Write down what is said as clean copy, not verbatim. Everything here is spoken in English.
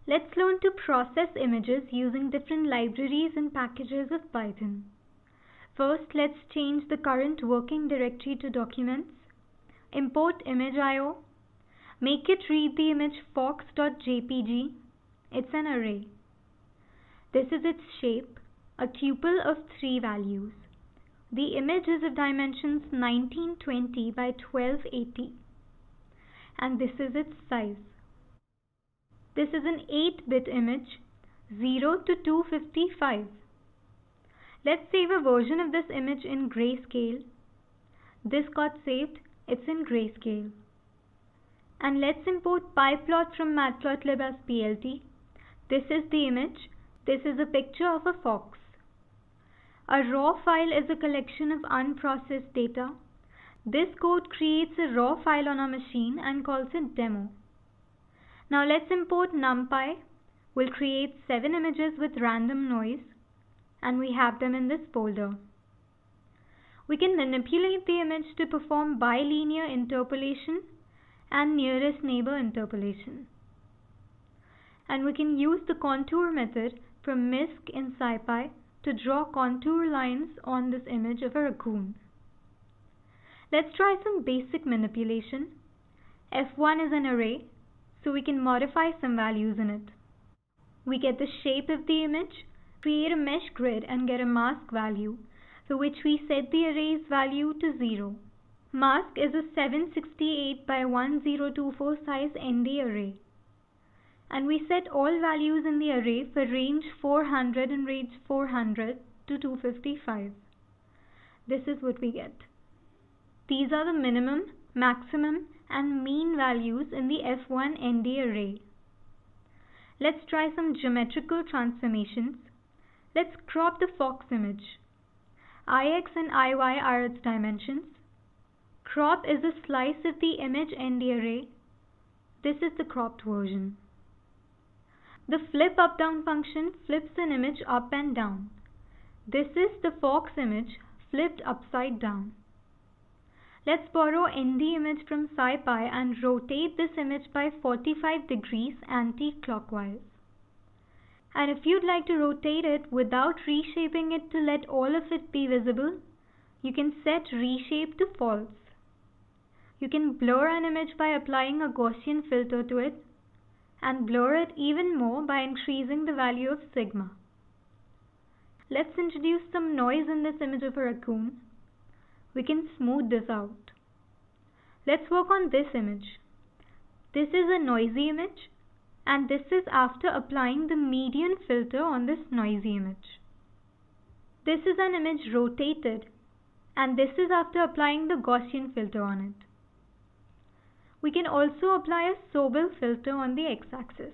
Let's learn to process images using different libraries and packages of Python. First, let's change the current working directory to Documents. Import image.io. Make it read the image fox.jpg. It's an array. This is its shape, a tuple of 3 values. The image is of dimensions 1920 by 1280. And this is its size. This is an 8-bit image, 0 to 255. Let's save a version of this image in grayscale. This got saved, it's in grayscale. And let's import pyplot from matplotlib as plt. This is the image, this is a picture of a fox. A raw file is a collection of unprocessed data. This code creates a raw file on our machine and calls it demo. Now let's import NumPy. We'll create 7 images with random noise, and we have them in this folder. We can manipulate the image to perform bilinear interpolation and nearest neighbor interpolation. And we can use the contour method from MISC in SciPy to draw contour lines on this image of a raccoon. Let's try some basic manipulation. F1 is an array, so we can modify some values in it. We get the shape of the image, create a mesh grid and get a mask value, for which we set the array's value to 0. Mask is a 768 by 1024 size ND array. And we set all values in the array for range 400 and range 400 to 255. This is what we get. These are the minimum, maximum and mean values in the F1 ND array. Let's try some geometrical transformations. Let's crop the fox image. IX and IY are its dimensions. Crop is a slice of the image ND array. This is the cropped version. The flip up-down function flips an image up and down. This is the fox image flipped upside down. Let's borrow ND image from SciPy and rotate this image by 45 degrees anti-clockwise. And if you'd like to rotate it without reshaping it to let all of it be visible, you can set reshape to false. You can blur an image by applying a Gaussian filter to it, and blur it even more by increasing the value of sigma. Let's introduce some noise in this image of a raccoon. We can smooth this out. Let's work on this image. This is a noisy image, and this is after applying the median filter on this noisy image. This is an image rotated, and this is after applying the Gaussian filter on it. We can also apply a Sobel filter on the x-axis.